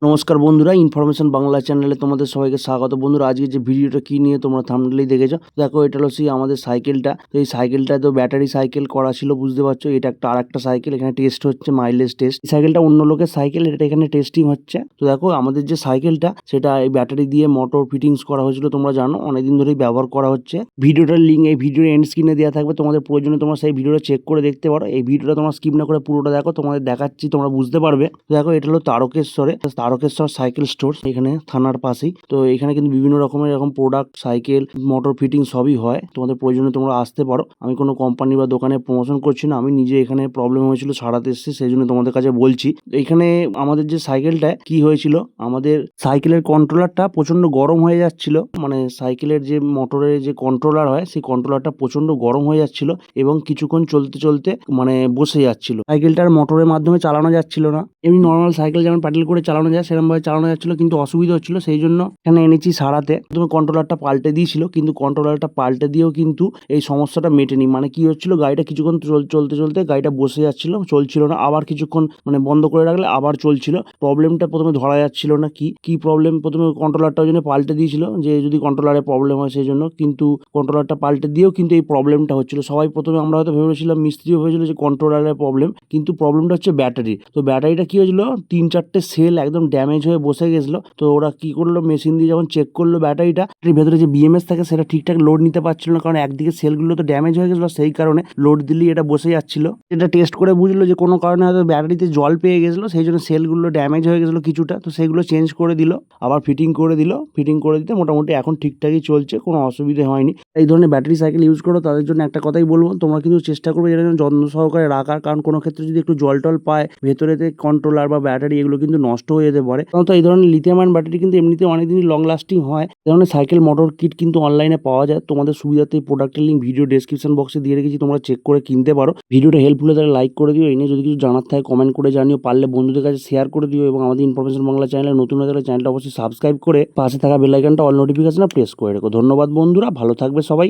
নমস্কার বন্ধুরা, ইনফরমেশন বাংলা চ্যানেলে তোমাদের সবাইকে স্বাগত। বন্ধুরা, আজকে যে ভিডিওটা কি নিয়ে তোমরা থাম্বনেইলেই দেখেছো। দেখো, এটা হলো সেই আমাদের সাইকেলটা। তো এই সাইকেলটা তো ব্যাটারি সাইকেল করা ছিল, বুঝতে পারছো। এটা একটা আরেকটা সাইকেল, এখানে টেস্ট হচ্ছে, মাইলেজ টেস্ট। এই সাইকেলটা অন্য লোকের সাইকেল, এটা এখানে টেস্টিং হচ্ছে। তো দেখো, আমাদের যে সাইকেলটা সেটা এই ব্যাটারি দিয়ে মোটর ফিটিংস করা হয়েছিল, তোমরা জানো, অনেকদিন ধরেই ব্যবহার করা হচ্ছে। ভিডিওটার লিঙ্ক এই ভিডিওর এন্ড স্ক্রিনে দেওয়া থাকবে, তোমাদের প্রয়োজনে তোমরা সেই ভিডিওটা চেক করে দেখতে পারো। এই ভিডিওটা তোমরা স্কিপ না করে পুরোটা দেখো, তোমাদের দেখাচ্ছি, তোমরা বুঝতে পারবে। দেখো, এটা হলো তারকেশ্বর সাইকেল স্টোর, এখানে থানার পাশেই। তো এখানে কিন্তু বিভিন্ন রকমের এরকম প্রোডাক্ট, সাইকেল, মোটর ফিটিং সবই হয়। তোমাদের প্রয়োজনে তোমরা আসতে পারো। আমি কোনো কোম্পানি বা দোকানে প্রমোশন করছি না, আমি নিজে এখানে প্রবলেম হয়েছিল সারাতে এসেছি, সেই জন্য তোমাদের কাছে বলছি। এখানে আমাদের যে সাইকেলটা কি হয়েছিল, আমাদের সাইকেলের কন্ট্রোলারটা প্রচন্ড গরম হয়ে যাচ্ছিল। মানে সাইকেলের যে মোটরের যে কন্ট্রোলার হয়, সেই কন্ট্রোলারটা প্রচন্ড গরম হয়ে যাচ্ছিল এবং কিছুক্ষণ চলতে চলতে মানে বসে যাচ্ছিল। সাইকেলটার মোটরের মাধ্যমে চালানো যাচ্ছিল না। এমনি নর্মাল সাইকেল যেমন প্যাডেল করে চালানো যায় সেরকম ভাবে চালানো যাচ্ছিল, কিন্তু অসুবিধা হচ্ছিল। সেই জন্য এখানে এনেছি সারাতে। তুমি কন্ট্রোলারটা পাল্টে দিয়েছিল, কিন্তু কন্ট্রোলারটা পাল্টে দিয়েও কিন্তু এই সমস্যাটা মেটেনি। মানে কি হচ্ছিল, গাড়িটা কিছুক্ষণ চলতে চলতে গাড়িটা বসে যাচ্ছিল, চলছিল না। আবার কিছুক্ষণ মানে বন্ধ করে রাখলে আবার চলছিল। প্রবলেমটা প্রথমে ধরা যাচ্ছিল না, কি প্রবলেম। প্রথমে কন্ট্রোলারটা ওই জন্য পাল্টে দিয়েছিল, যে যদি কন্ট্রোলারে প্রবলেম হয় সেই জন্য। কিন্তু কন্ট্রোলারটা পাল্টে দিয়েও কিন্তু এই প্রবলেমটা হচ্ছিল। সবাই প্রথমে আমরা হয়তো ভেবেছিলাম, মিস্ত্রিও হয়েছিল যে কন্ট্রোলারের প্রবলেম, কিন্তু প্রবলেমটা হচ্ছে ব্যাটারি। তো ব্যাটারিটা কি হয়েছিল, 3-4টে সেল একদম ড্যামেজ হয়ে বসে গেছিলো। তো ওরা কি করলো, মেশিন দিয়ে যখন চেক করলো ব্যাটারিটা, এর ভেতরে যে বিএমএস থাকে সেটা ঠিকঠাক লোড নিতে পারছিল না, কারণ একদিকে সেলগুলো তো ড্যামেজ হয়ে গেছিলো, সেই কারণে লোড দিলেই এটা বসে যাচ্ছিল। এটা টেস্ট করে বুঝলো যে কোনো কারণে হয়তো ব্যাটারিতে জল পেয়ে গেছিলো, সেই জন্য সেলগুলো ড্যামেজ হয়ে গেছিলো কিছুটা। তো সেগুলো চেঞ্জ করে দিল, আবার ফিটিং করে দিতে মোটামুটি এখন ঠিকঠাকই চলছে, কোনো অসুবিধা হয়নি। এই ধরনের ব্যাটারি সাইকেল ইউজ করো, তাদের জন্য একটা কথাই বলবো, তোমরা কিন্তু চেষ্টা করবে এটা যেন যত্ন সহকারে রাখার। কারণ কোনো ক্ষেত্রে যদি একটু জল টল পায় ভেতরেতে, কন্ট্রোলার বা ব্যাটারি এগুলো কিন্তু নষ্ট হয়ে যেতে পারে। কারণ তো এই ধরনের লিথিয়াম আয়ন ব্যাটারি কিন্তু এমনিতে অনেকদিনই লং লাস্টিং হয়। এই ধরনের সাইকেল মোটর কিট কিন্তু অনলাইনে পাওয়া যায়। তোমাদের সুবিধার্থে এই প্রোডাক্টের লিঙ্ক ভিডিও ডেসক্রিপশন বক্সে দিয়ে রেখেছি, তোমরা চেক করে কিনতে পারো। ভিডিওটা হেল্পফুল হলে তাহলে লাইক করে দিও। এই নিয়ে যদি কিছু জানার থাকে কমেন্ট করে জানিও, পারলে বন্ধুদের কাছে শেয়ার করে দিও। এবং আমাদের ইনফরমেশন বাংলা চ্যানেলে নতুন হয়ে থাকলে চ্যানেলটা অবশ্যই সাবস্ক্রাইব করে পাশে থাকা বেল আইকনটা অল নোটিফিকেশনে প্রেস করে রেখো। ধন্যবাদ বন্ধুরা, ভালো থাকবে সবাই।